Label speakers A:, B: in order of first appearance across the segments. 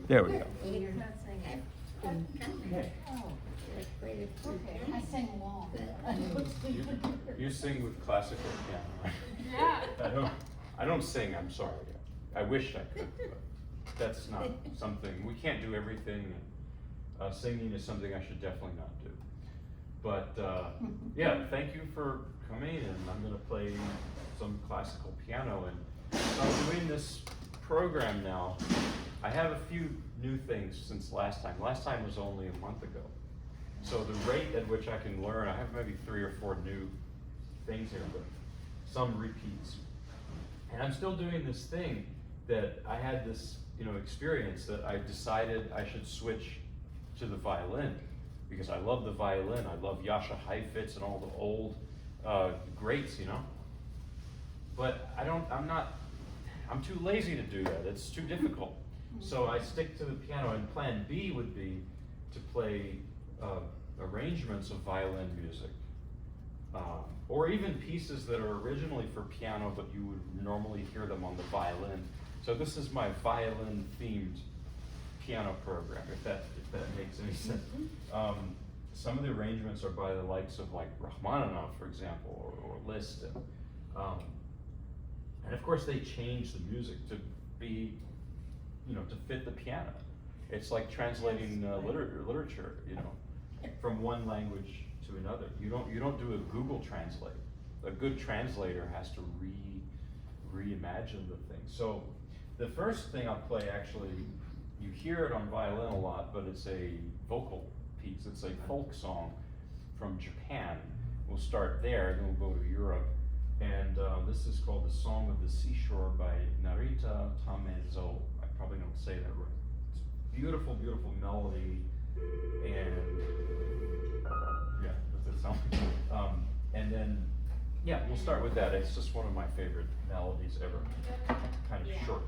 A: There we go.
B: You're not singing.
A: Okay.
C: I sing along.
A: You sing with classical piano.
C: Yeah.
A: I don't sing, I'm sorry. I wish I could, but that's not something, we can't do everything. Singing is something I should definitely not do. But yeah, thank you for coming, and I'm gonna play some classical piano. And I'm doing this program now. I have a few new things since last time. Last time was only a month ago. So the rate at which I can learn, I have maybe 3 or 4 new things here, but some repeats. And I'm still doing this thing that I had this, experience that I decided I should switch to the violin because I love the violin. I love Jascha Heifetz and all the old greats, But I'm too lazy to do that. It's too difficult. So I stick to the piano, and plan B would be to play arrangements of violin music. Or even pieces that are originally for piano, but you would normally hear them on the violin. So this is my violin-themed piano program, if that makes any sense. Some of the arrangements are by the likes of like Rachmaninoff, for example, or Liszt. And of course they change the music to be, to fit the piano. It's like translating literature, from one language to another. You don't do a Google Translate. A good translator has to reimagine the thing. So the first thing I'll play, actually, you hear it on violin a lot, but it's a vocal piece. It's a folk song from Japan. We'll start there, then we'll go to Europe. And this is called The Song of the Seashore by Narita Tamezo. I probably don't say that right. It's beautiful, beautiful melody. And yeah, that's the sound. And then, yeah, we'll start with that. It's just one of my favorite melodies ever. Kind of short.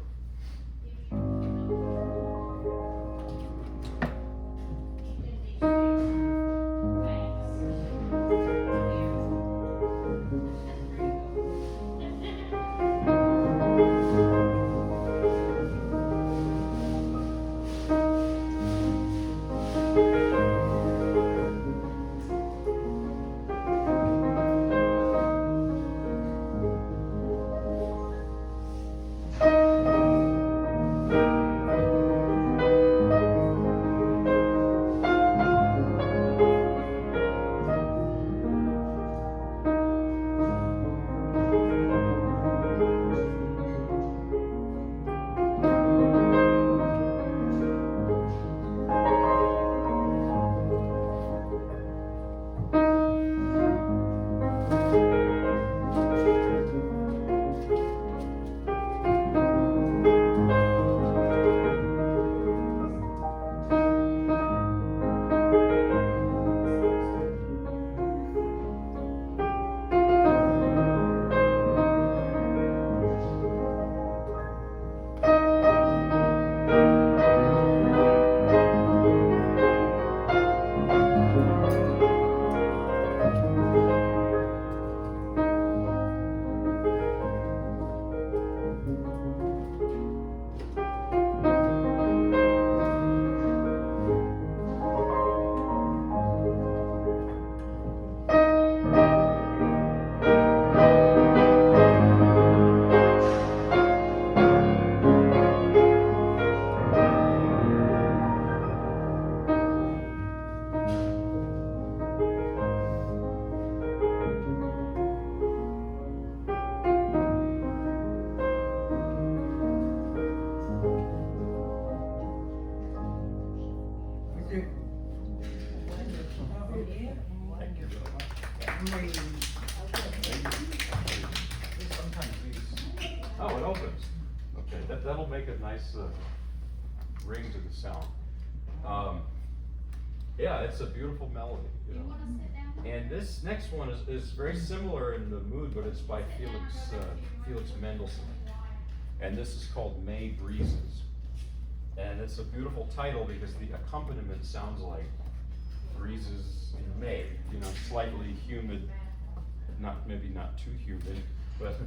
A: Oh, it opens. Okay, that'll make a nice ring to the sound. Yeah, it's a beautiful melody.
C: You want to sit down?
A: And this next one is very similar in the mood, but it's by Felix Mendelssohn. And this is called May Breezes. And it's a beautiful title because the accompaniment sounds like breezes in May, slightly humid, maybe not too humid, but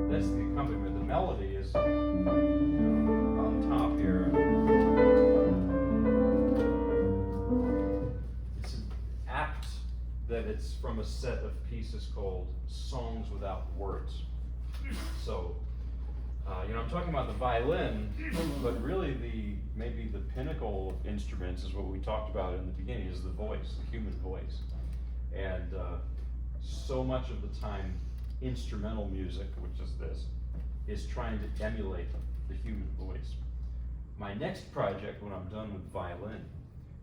A: that's the accompaniment. melody is on top here. It's apt that it's from a set of pieces called Songs Without Words. So, I'm talking about the violin, but really maybe the pinnacle of instruments is what we talked about in the beginning, is the voice, the human voice. And so much of the time, instrumental music, which is this, is trying to emulate the human voice. My next project, when I'm done with violin,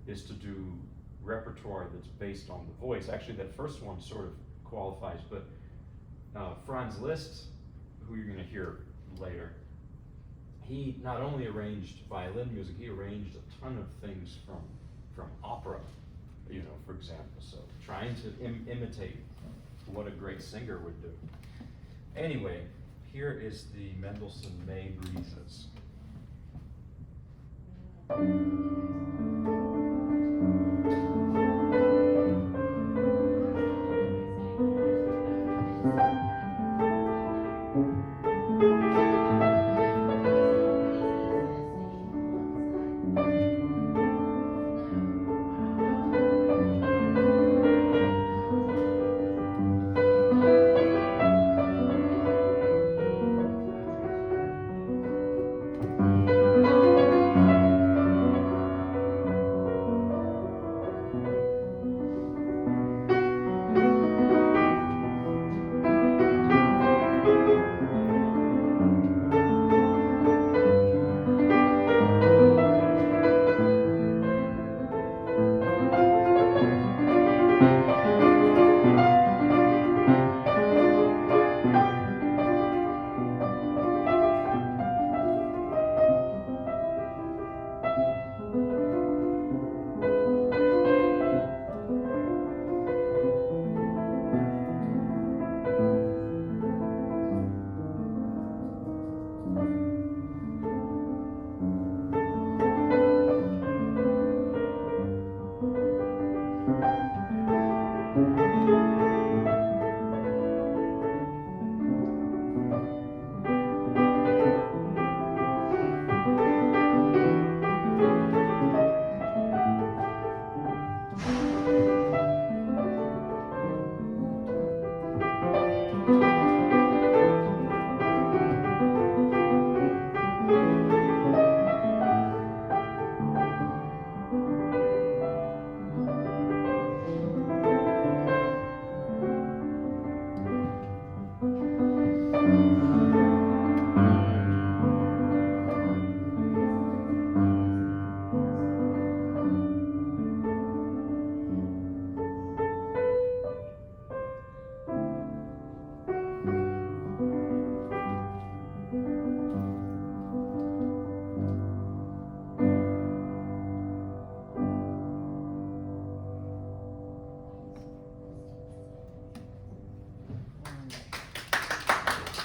A: is to do repertoire that's based on the voice. Actually, that first one sort of qualifies, but Franz Liszt, who you're going to hear later, he not only arranged violin music, he arranged a ton of things from opera, for example. So trying to imitate what a great singer would do. Anyway, here is the Mendelssohn May Breezes.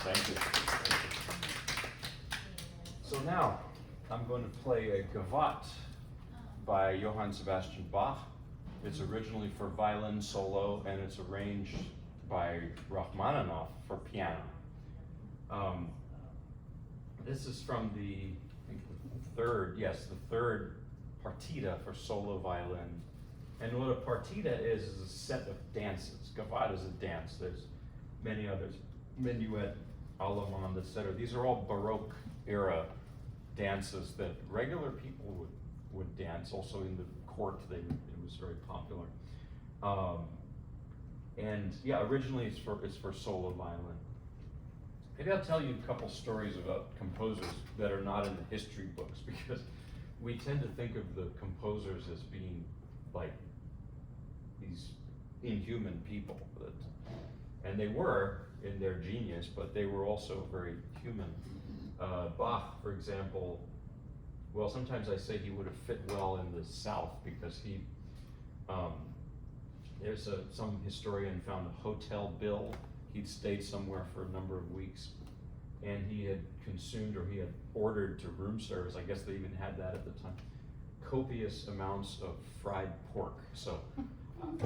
A: Thank you. So now, I'm going to play a Gavotte by Johann Sebastian Bach. It's originally for violin solo, and it's arranged by Rachmaninoff for piano. This is from the third partita for solo violin. And what a partita is a set of dances. Gavotte is a dance. There's many others. Minuet, allemande, etc. These are all Baroque era dances that regular people would dance. Also in the court, it was very popular. Originally it's for solo violin. Maybe I'll tell you a couple stories about composers that are not in the history books, because we tend to think of the composers as being like these inhuman people, and they were in their genius, but they were also very human. Bach, for example, well, sometimes I say he would have fit well in the South, because there's some historian found a hotel bill. He'd stayed somewhere for a number of weeks, and he had consumed, or he had ordered to room service, I guess they even had that at the time, copious amounts of fried pork. So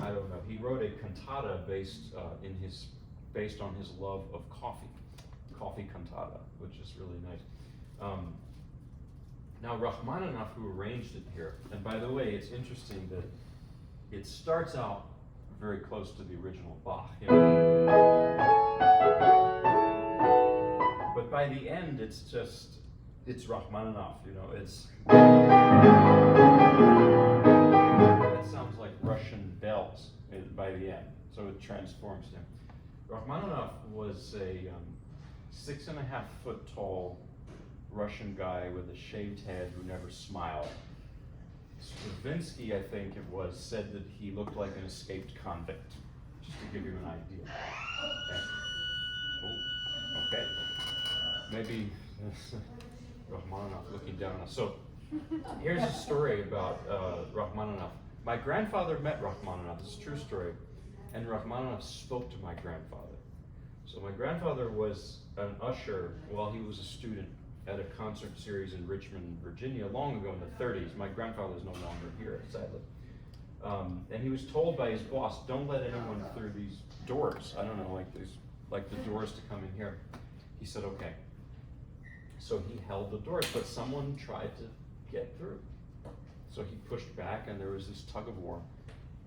A: I don't know. He wrote a cantata based on his love of coffee, coffee cantata, which is really nice. Now Rachmaninoff, who arranged it here, and by the way, it's interesting that it starts out very close to the original Bach, you know? But by the end, it's Rachmaninoff, you know, that sounds like Russian bells by the end, so it transforms him. Rachmaninoff was a 6.5-foot tall Russian guy with a shaved head who never smiled. Stravinsky, I think it was, said that he looked like an escaped convict, just to give you an idea. Okay. Maybe Rachmaninoff looking down on us. So here's a story about Rachmaninoff. My grandfather met Rachmaninoff. This is a true story. And Rachmaninoff spoke to my grandfather. So my grandfather was an usher while he was a student at a concert series in Richmond, Virginia, long ago in the 30s. My grandfather's no longer here, sadly. And he was told by his boss, don't let anyone through these doors. I don't know, like the doors to come in here. He said, okay. So he held the doors, but someone tried to get through. So he pushed back, and there was this tug of war.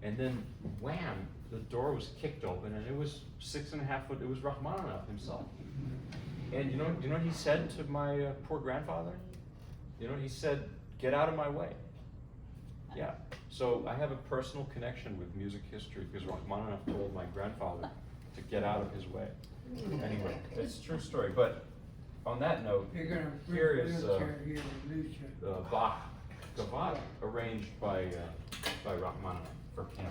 A: And then, wham, the door was kicked open, and it was 6.5 foot, it was Rachmaninoff himself. And do you know what he said to my poor grandfather? You know, he said, get out of my way. Yeah, so I have a personal connection with music history because Rachmaninoff told my grandfather to get out of his way. Anyway, it's a true story, but on that note, here is Bach Gavotte, arranged by Rachmaninoff for piano.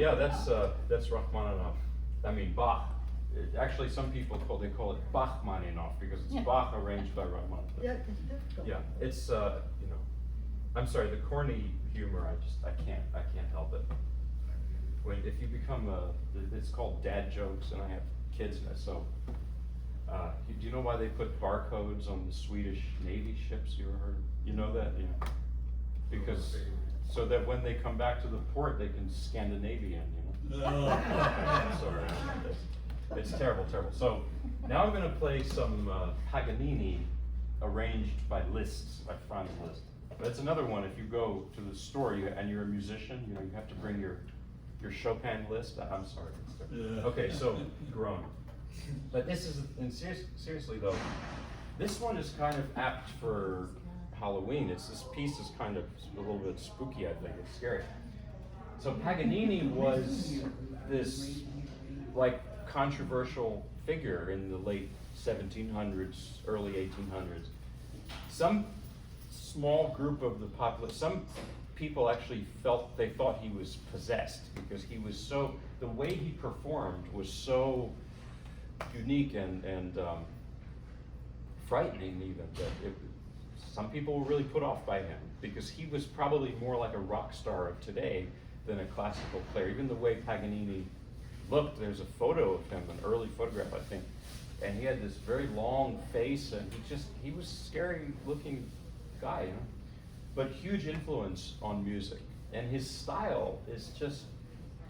A: Yeah, that's Rachmaninoff. I mean Bach. Actually, some people call it Bachmaninoff because it's Bach arranged by Rachmaninoff.
B: Yeah, it's difficult.
A: Yeah, it's you know, I'm sorry, the corny humor. I can't help it. If you become it's called dad jokes, and I have kids, so. Do you know why they put barcodes on the Swedish Navy ships? You ever heard? You know that? Yeah. Because so that when they come back to the port, they can Scandinavian. You know. Sorry, it's terrible. So now I'm going to play some Paganini, arranged by Liszt, by Franz Liszt. That's another one. If you go to the store and you're a musician, you know you have to bring your Chopin list. I'm sorry. Okay, so groan. But this is, and seriously though, this one is kind of apt for Halloween. This piece is kind of a little bit spooky, I think. It's scary. So Paganini was this like controversial figure in the late 1700s, early 1800s. Some small group of the populace, some people actually thought he was possessed because he was so, the way he performed was so unique and frightening even, that some people were really put off by him because he was probably more like a rock star of today than a classical player. Even the way Paganini looked, there's a photo of him, an early photograph I think, and he had this very long face and he was a scary looking guy, you know? But huge influence on music. And his style is just,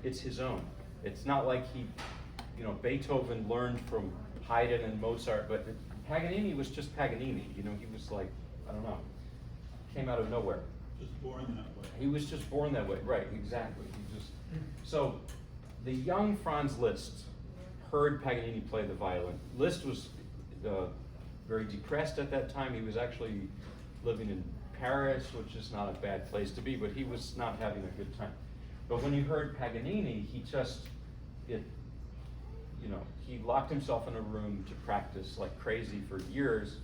A: it's his own. It's not like you know, Beethoven learned from Haydn and Mozart, but Paganini was just Paganini. You know, he was like, I don't know, came out of nowhere.
D: Just born that way.
A: He was just born that way, right, exactly. So the young Franz Liszt heard Paganini play the violin. Liszt was very depressed at that time. He was actually living in Paris, which is not a bad place to be, but he was not having a good time. But when he heard Paganini, you know, he locked himself in a room to practice like crazy for years,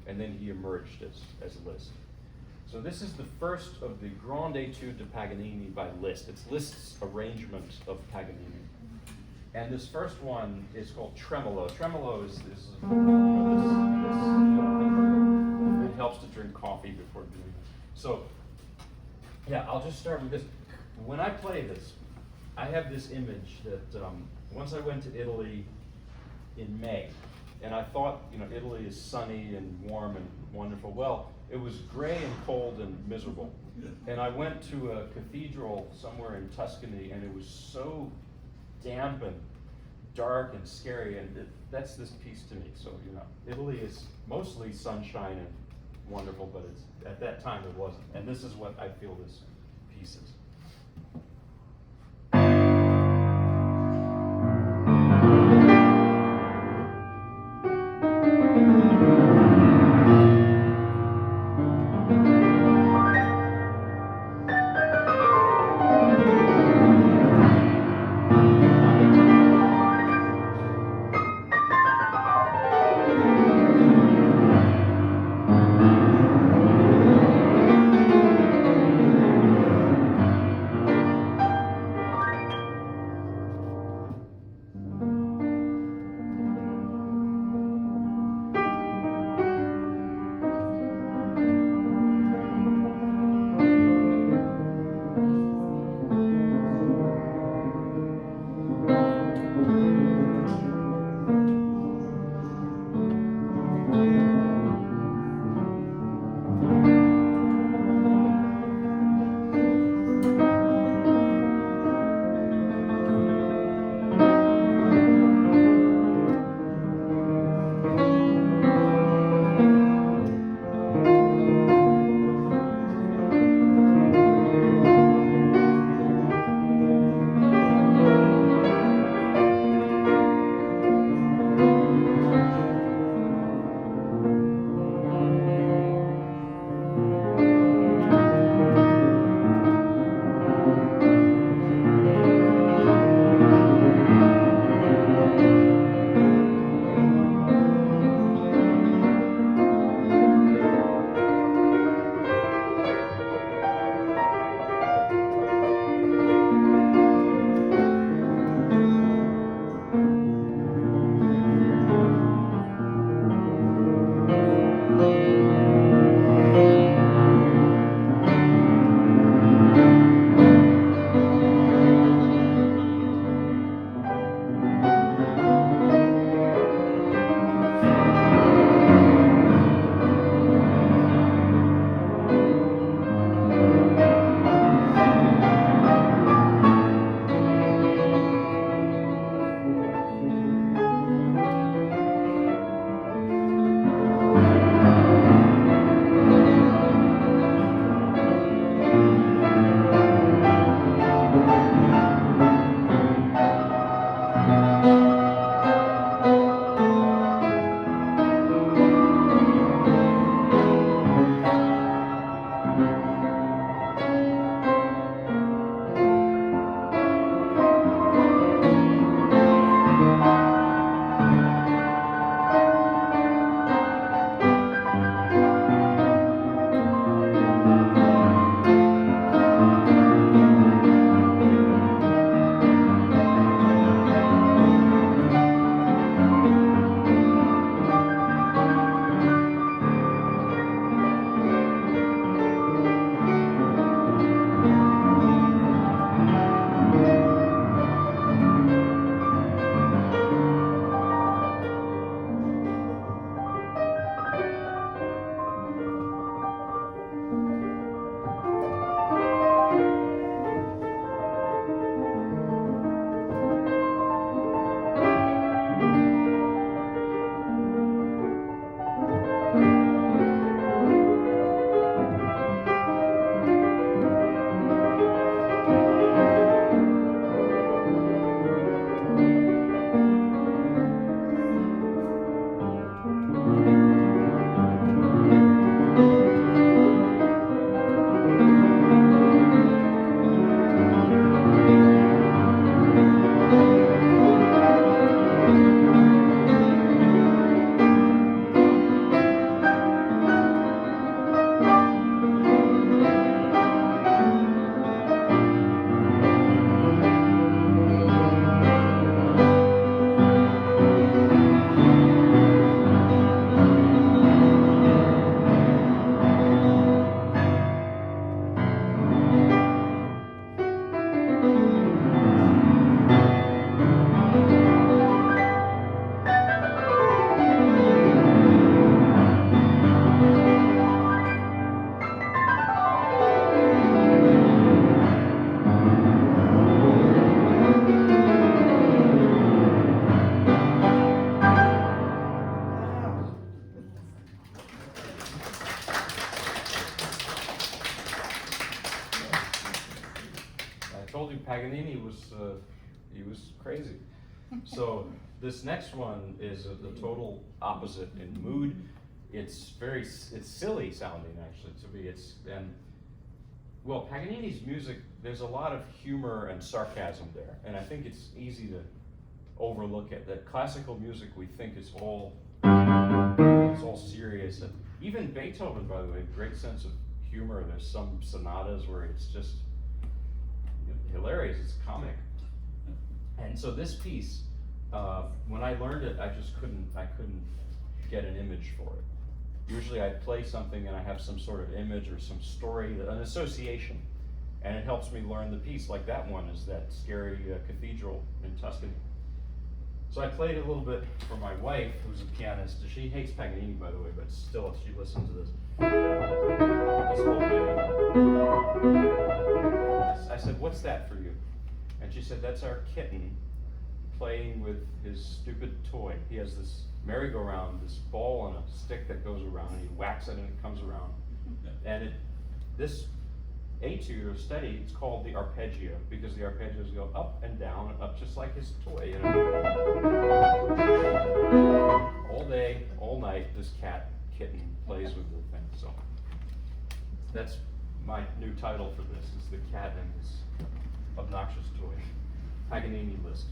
A: and then he emerged as Liszt. So this is the first of the Grande Etude de Paganini by Liszt. It's Liszt's arrangement of Paganini. And this first one is called Tremolo. Tremolo is you know, it helps to drink coffee before doing it. So, yeah, I'll just start with this. When I play this, I have this image that once I went to Italy in May, and I thought, you know, Italy is sunny and warm and wonderful. Well, it was gray and cold and miserable. And I went to a cathedral somewhere in Tuscany, and it was so damp and dark and scary, and that's this piece to me. So, you know, Italy is mostly sunshine and wonderful, but at that time it wasn't. And this is what I feel this piece is. He was crazy. So this next one is the total opposite in mood. It's silly sounding actually to me. Well, Paganini's music, there's a lot of humor and sarcasm there, and I think it's easy to overlook it. That classical music we think is all serious, and even Beethoven, by the way, great sense of humor. There's some sonatas where it's just hilarious. It's comic. And so this piece, when I learned it, I couldn't get an image for it. Usually I play something and I have some sort of image or some story, an association, and it helps me learn the piece. Like that one is that scary cathedral in Tuscany. So I played a little bit for my wife, who's a pianist. She hates Paganini, by the way, but still she listens to this. This whole bit. I said, "What's that for you?" And she said, "That's our kitten playing with his stupid toy. He has this merry-go-round, this ball and a stick that goes around, and he whacks it and it comes around." And this etude or study, it's called the arpeggio, because the arpeggios go up and down and up, just like his toy, you know. All day, all night, this kitten plays with the thing. So that's my new title for this, is The Cat and His Obnoxious Toy. Paganini list.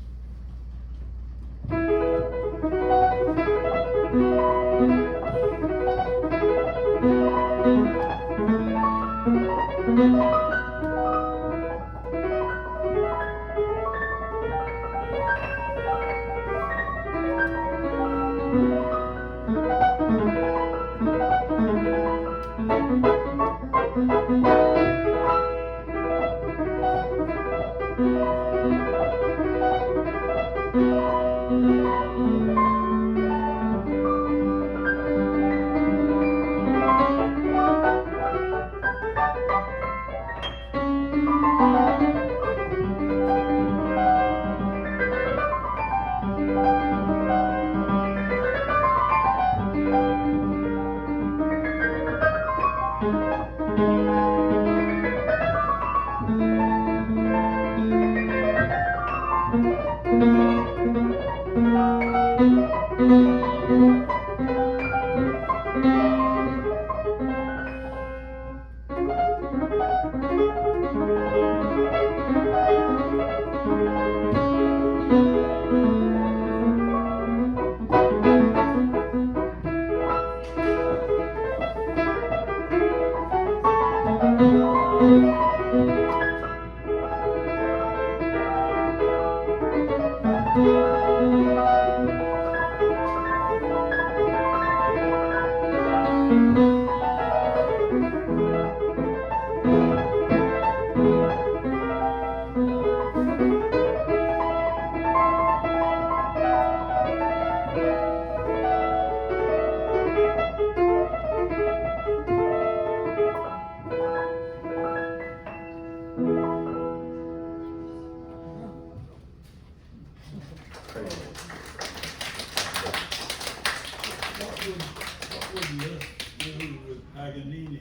B: What would Liszt do with Paganini?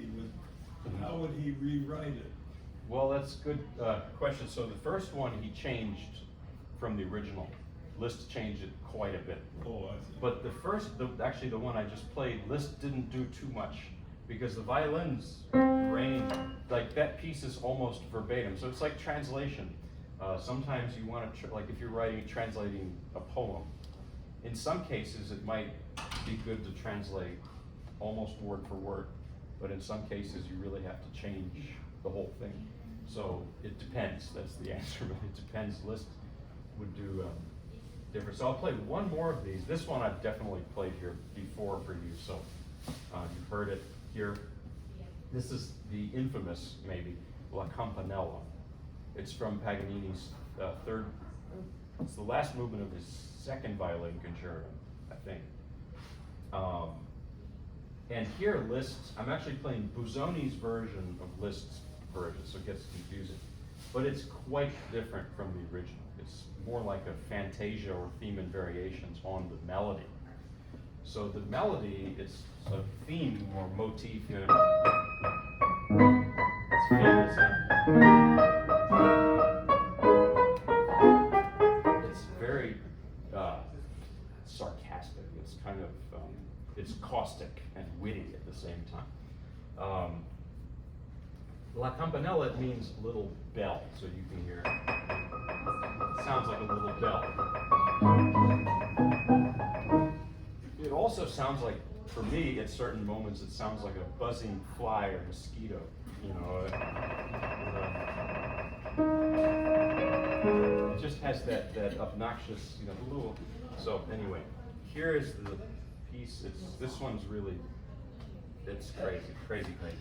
B: How would he rewrite it?
A: Well, that's a good question. So the first one he changed from the original. Liszt changed it quite a bit.
B: Oh, I see.
A: But actually the one I just played, Liszt didn't do too much, because the violins range, like that piece is almost verbatim. So it's like translation. Sometimes you want to, like if you're translating a poem, in some cases it might be good to translate almost word for word, but in some cases you really have to change the whole thing. So it depends, that's the answer, but it depends. Liszt would do different. So I'll play one more of these. This one I've definitely played here before for you, so you've heard it here. This is the infamous, maybe, La Campanella. It's from Paganini's it's the last movement of his second violin concerto, I think. And here Liszt, I'm actually playing Busoni's version of Liszt's version, so it gets confusing. But it's quite different from the original. It's more like a fantasia or theme and variations on the melody. So the melody is a theme or motif. You know, it's famous. kind of, it's caustic and witty at the same time. La Campanella means little bell, so you can hear it sounds like a little bell. It also sounds like, for me, at certain moments, it sounds like a buzzing fly or mosquito, you know. It just has that obnoxious, you know, little. So anyway, here is the piece. This one's really, it's crazy, crazy, crazy.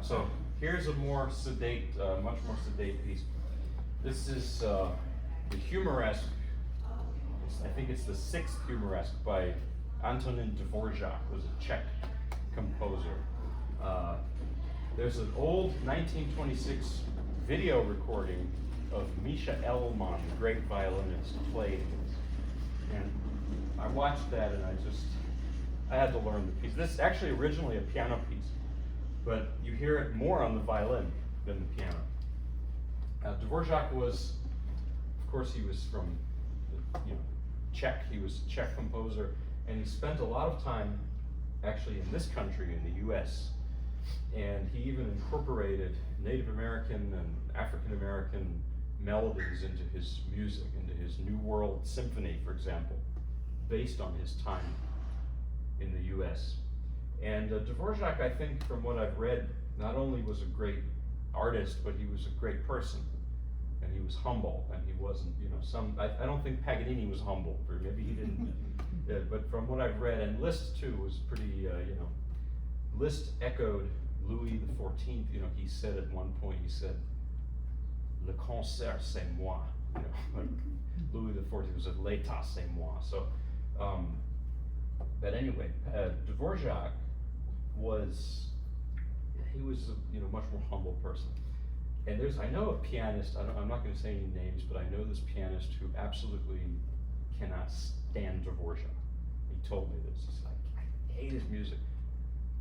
A: So here's a more sedate, much more sedate piece. This is the Humoresque. I think it's the sixth Humoresque by Antonin Dvorak, who's a Czech composer. There's an old 1926 video recording of Misha Elman, the great violinist, playing this. And I watched that and I had to learn the piece. This is actually originally a piano piece, but you hear it more on the violin than the piano. Dvorak was, of course, he was from, Czech. He was a Czech composer, and he spent a lot of time actually in this country, in the U.S. And he even incorporated Native American and African American melodies into his music, into his New World Symphony, for example, based on his time in the U.S. And Dvorak, I think, from what I've read, not only was a great artist, but he was a great person. And he was humble, and he wasn't, I don't think Paganini was humble, or maybe he didn't, but from what I've read, and Liszt too was pretty, Liszt echoed Louis XIV, he said at one point, he said, "Le concert c'est moi," like Louis XIV was a l'état c'est moi. So, but anyway, Dvorak was a much more humble person. And I know a pianist, I'm not going to say any names, but I know this pianist who absolutely cannot stand Dvorak. He told me this. He's like, I hate his music.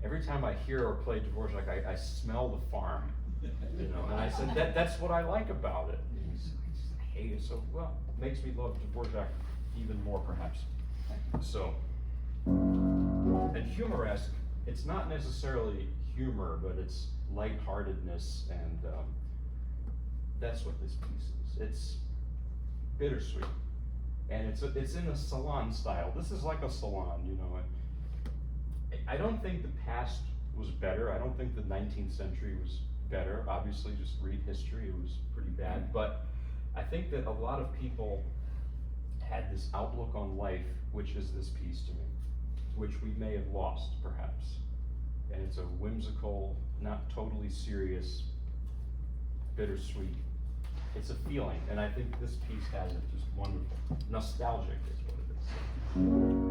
A: Every time I hear or play Dvorak, I smell the farm. And I said, that's what I like about it. And he said, I hate it. So, well, it makes me love Dvorak even more, perhaps. So, and humoresque, it's not necessarily humor, but it's lightheartedness, and that's what this piece is. It's bittersweet, and it's in a salon style. This is like a salon, I don't think the past was better. I don't think the 19th century was better. Obviously, just read history, it was pretty bad. But I think that a lot of people had this outlook on life, which is this piece to me, which we may have lost, perhaps. And it's a whimsical, not totally serious, bittersweet. It's a feeling, and I think this piece has it just wonderful. Nostalgic is what it is.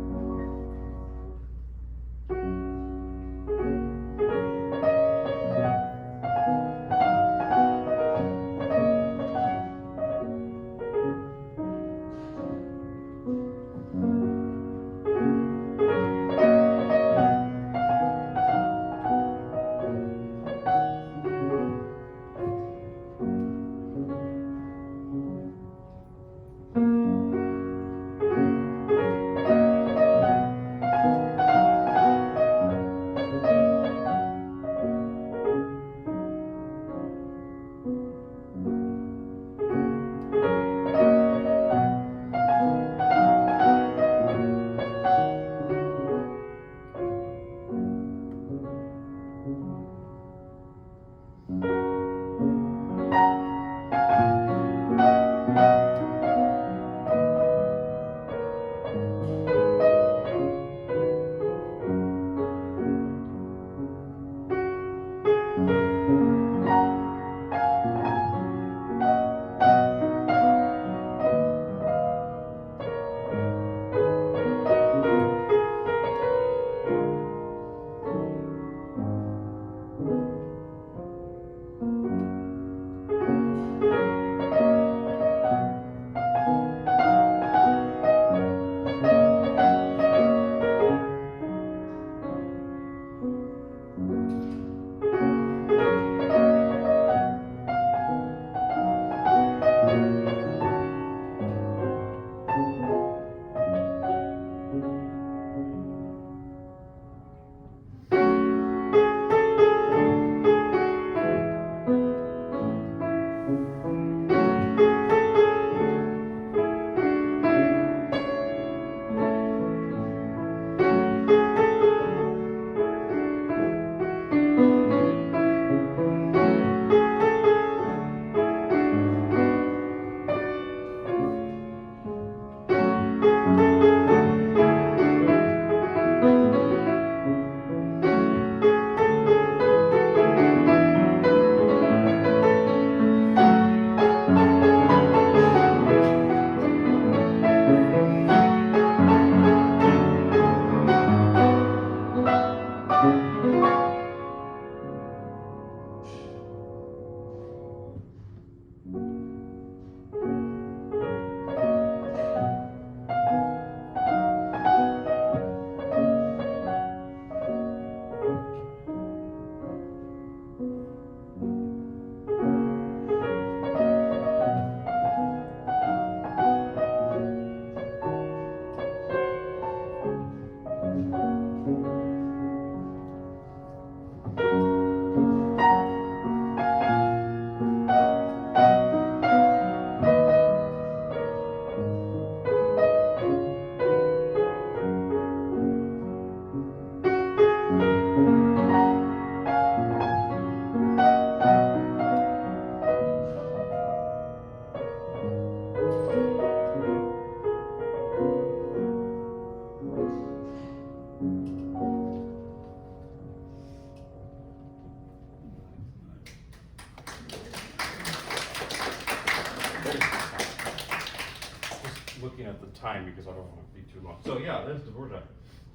A: looking at the time because I don't want to be too long. So yeah, there's Dvorak.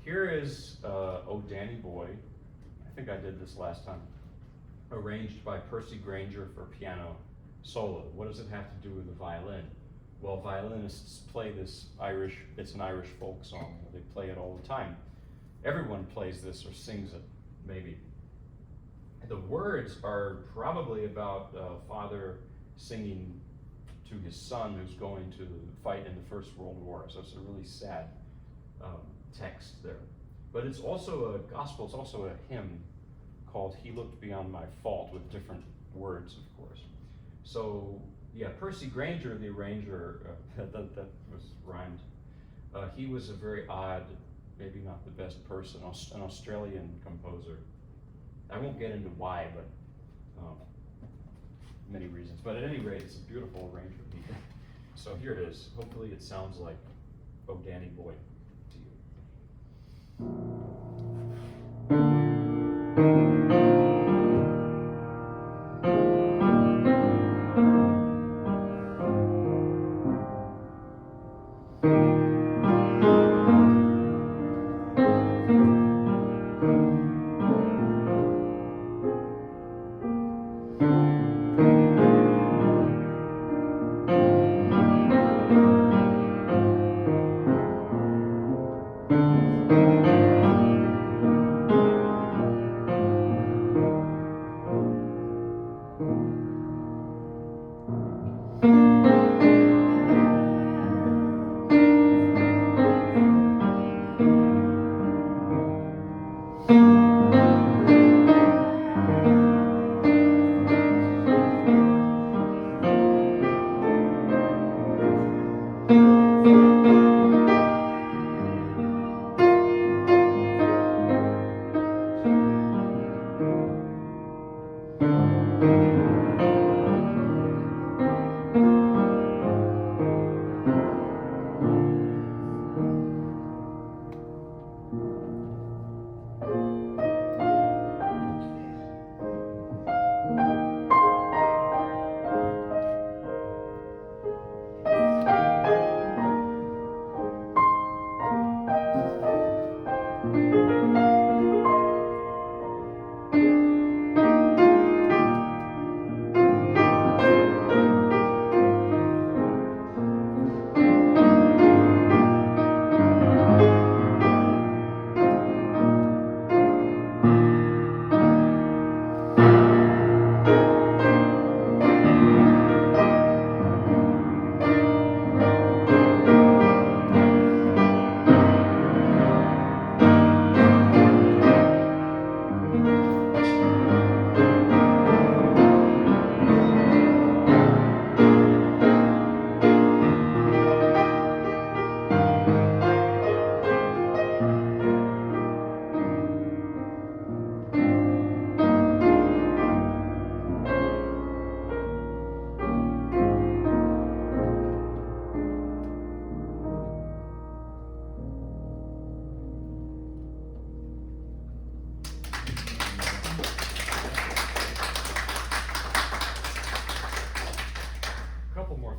A: Here is Oh Danny Boy. I think I did this last time. Arranged by Percy Grainger for piano solo. What does it have to do with the violin? Well, violinists play this Irish, it's an Irish folk song. They play it all the time. Everyone plays this or sings it, maybe. The words are probably about a father singing to his son who's going to fight in the First World War. So it's a really sad text there. But it's also a gospel, it's also a hymn called He Looked Beyond My Fault, with different words, of course. So, yeah, Percy Grainger, the arranger, that was rhymed. He was a very odd, maybe not the best person, an Australian composer. I won't get into why, but many reasons. But at any rate, it's a beautiful arrangement. So here it is. Hopefully it sounds like Oh Danny Boy to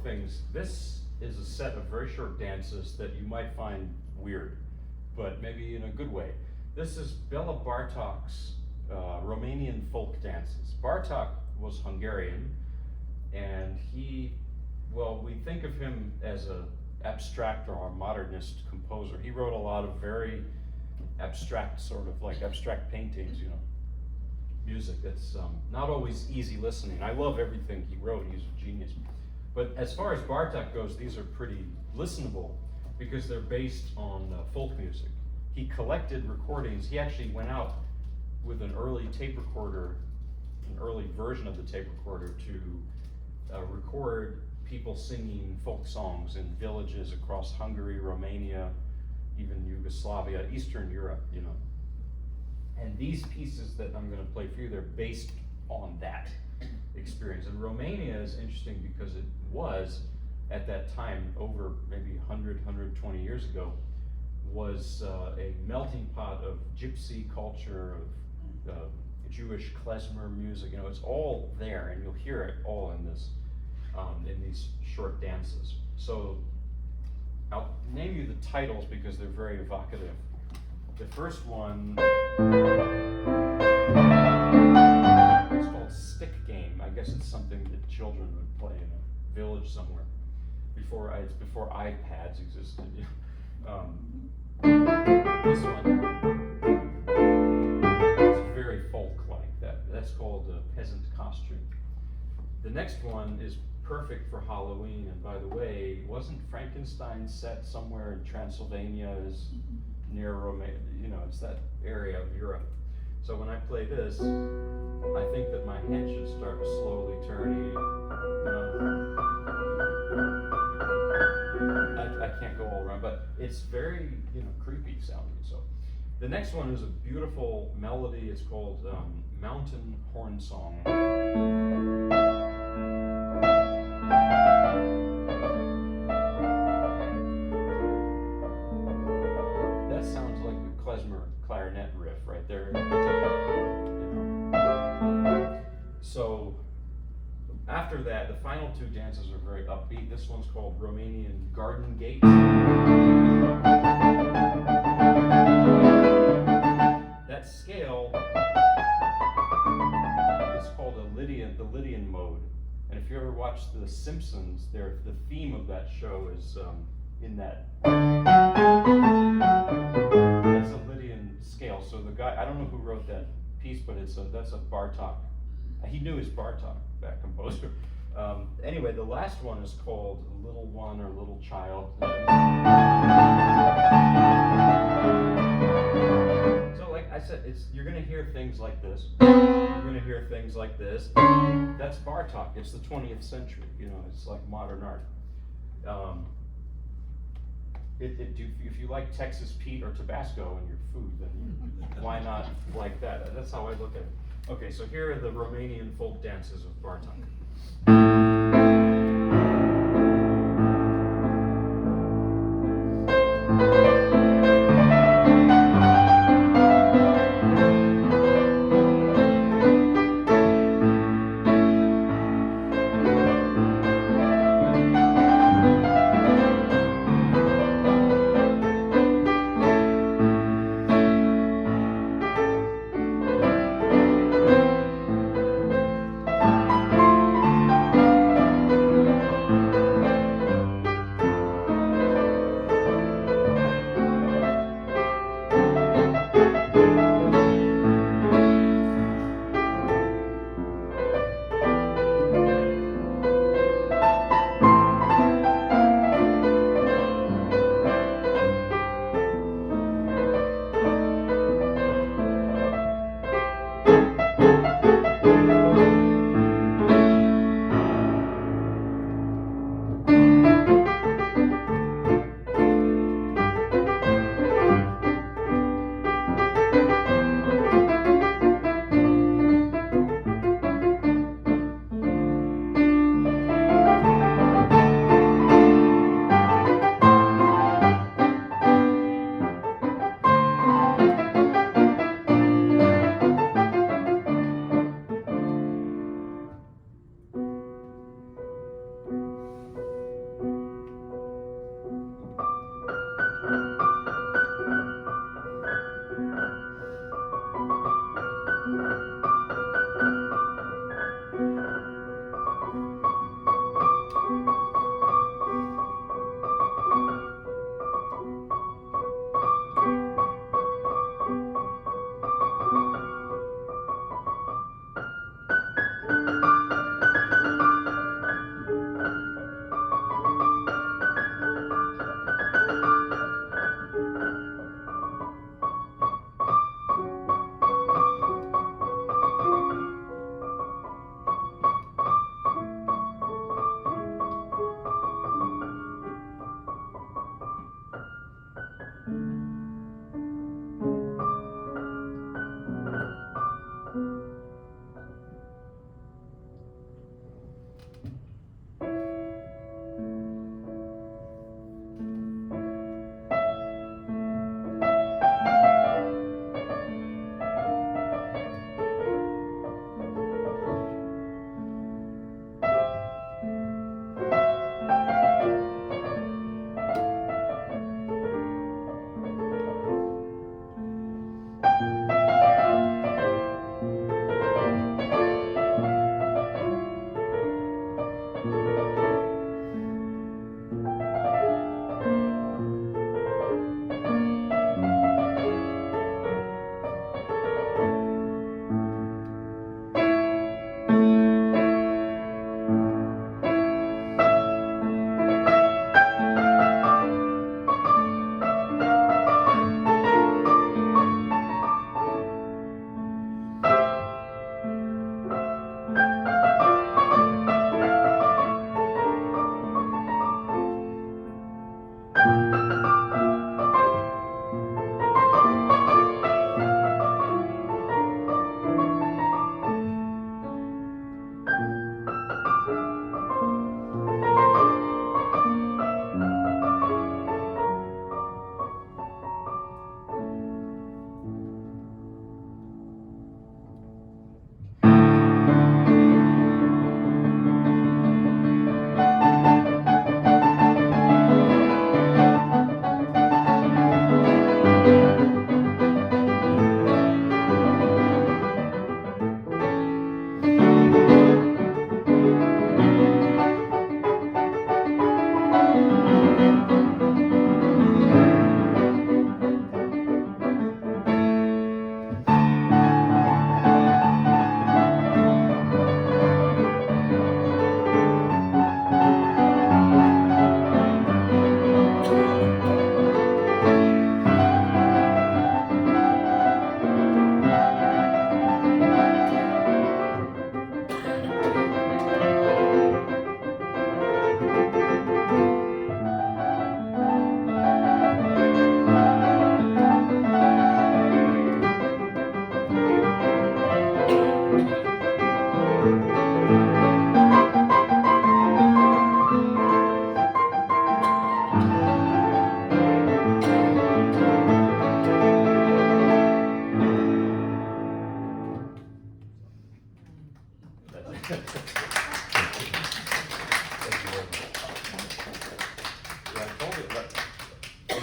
A: things. This is a set of very short dances that you might find weird, but maybe in a good way. This is Bela Bartok's Romanian folk dances. Bartok was Hungarian, and he, well, we think of him as an abstract or a modernist composer. He wrote a lot of very abstract, sort of like abstract paintings, you know, music that's not always easy listening. I love everything he wrote. He's a genius. But as far as Bartok goes, these are pretty listenable because they're based on folk music. He collected recordings. He actually went out with an early tape recorder, an early version of the tape recorder, to record people singing folk songs in villages across Hungary, Romania, even Yugoslavia, Eastern Europe, you know. And these pieces that I'm going to play for you, they're based on that experience. And Romania is interesting because it was, at that time, over maybe 100, 120 years ago, was a melting pot of gypsy culture, of Jewish klezmer music. You know, it's all there, and you'll hear it all in this, in these short dances. So name you the titles because they're very evocative. The first one is called Stick Game. I guess it's something that children would play in a village somewhere. It's before iPads existed. This one is very folk-like. That's called a peasant costume. The next one is perfect for Halloween, and by the way, wasn't Frankenstein set somewhere in Transylvania, is near Romania? You know, it's that area of Europe. So when I play this, I think that my head should start slowly turning. I can't go all around, but it's very, creepy sounding. So the next one is a beautiful melody. It's called Mountain Horn Song. That sounds like the klezmer clarinet riff right there. So after that, the final two dances are very upbeat. This one's called Romanian Garden Gate. That scale is called the Lydian mode. And if you ever watched The Simpsons, the theme of that show is in that. That's a Lydian scale. So the guy, I don't know who wrote that piece, but that's a Bartok. He knew his Bartok, that composer. Anyway, the last one is called Little One or Little Child. So like I said, you're going to hear things like this. You're going to hear things like this. That's Bartok. It's the 20th century. It's like modern art. If you like Texas Pete or Tabasco in your food, then why not like that? That's how I look at it. Okay, so here are the Romanian folk dances of Bartok.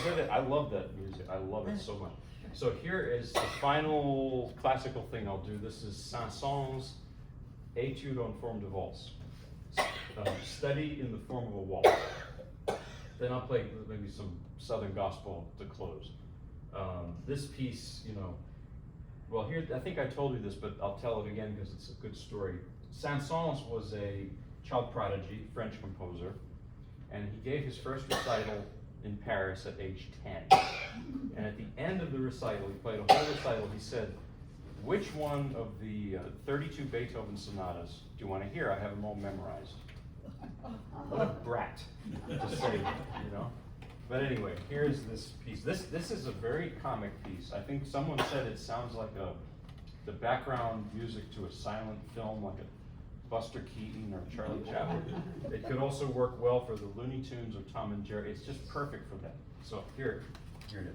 A: hear that? I love that music. I love it so much. So here is the final classical thing I'll do. This is Saint-Saëns' Etude en forme de valse. Study in the form of a waltz. Then I'll play maybe some Southern gospel to close. This piece, you know, well here, I think I told you this, but I'll tell it again because it's a good story. Saint-Saëns was a child prodigy, French composer, and he gave his first recital in Paris at age 10. And at the end of the recital, he played a whole recital, he said, which one of the 32 Beethoven sonatas do you want to hear? I have them all memorized. What a brat to say that, you know? But anyway, here's this piece. This is a very comic piece. I think someone said it sounds like the background music to a silent film, like a Buster Keaton or Charlie Chaplin. It could also work well for the Looney Tunes or Tom and Jerry. It's just perfect for that. So here it is.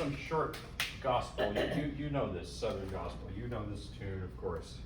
A: some short gospel. You know this Southern gospel. You know this tune, of course.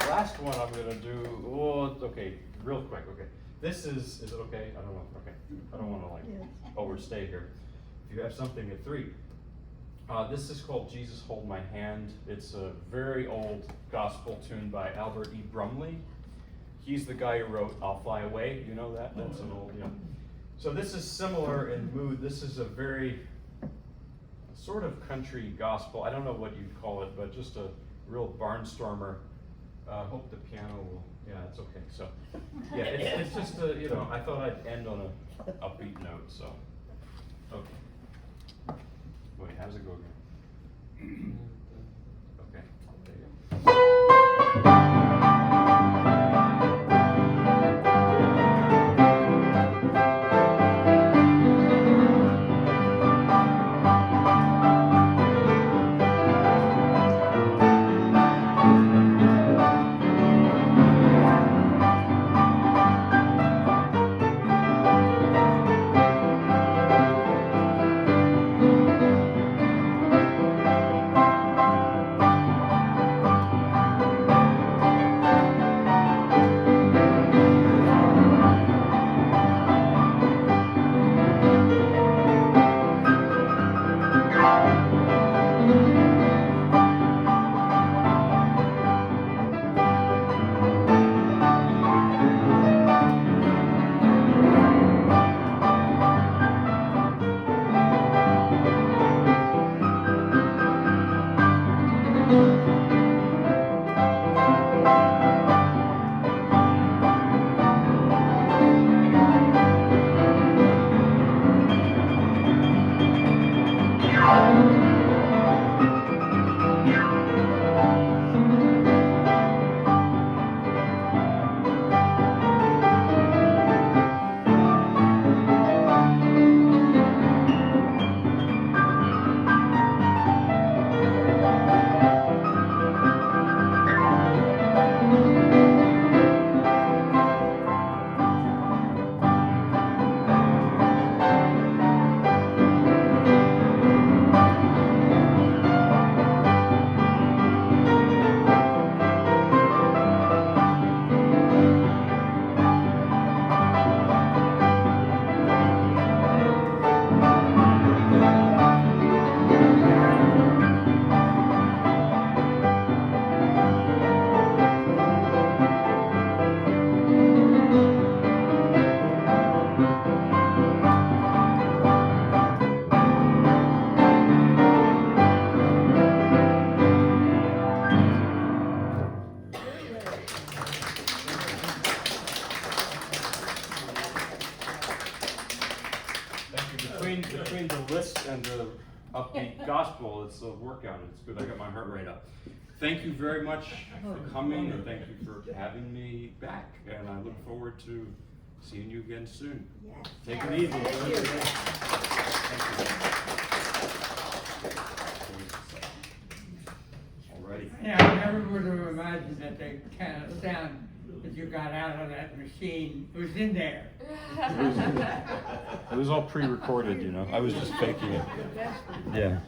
A: Last one I'm gonna do, oh, it's okay, real quick, okay. This is it okay? I don't want, okay, I don't wanna like overstay here. If you have something at 3. This is called Jesus Hold My Hand. It's a very old gospel tune by Albert E. Brumley. He's the guy who wrote I'll Fly Away, you know that? That's an old, yeah. So this is similar in mood. This is a very sort of country gospel. I don't know what you'd call it, but just a real barnstormer. Hope the piano will, yeah, it's okay. So, yeah, it's just a, you know, I thought I'd end on a upbeat note, so, okay. Wait, how does it go again? Okay, there you go. between the list and the upbeat gospel, it's a workout. It's good. I got my heart rate up. Thank you very much for coming, and thank you for having me back. And I look forward to seeing you again soon.
D: Yes.
A: Take it easy.
D: Thank you.
A: Alrighty.
E: Yeah, I never would have imagined that the kind of sound that you got out of that machine was in there.
A: It was all pre-recorded, you know. I was just faking it. Yeah.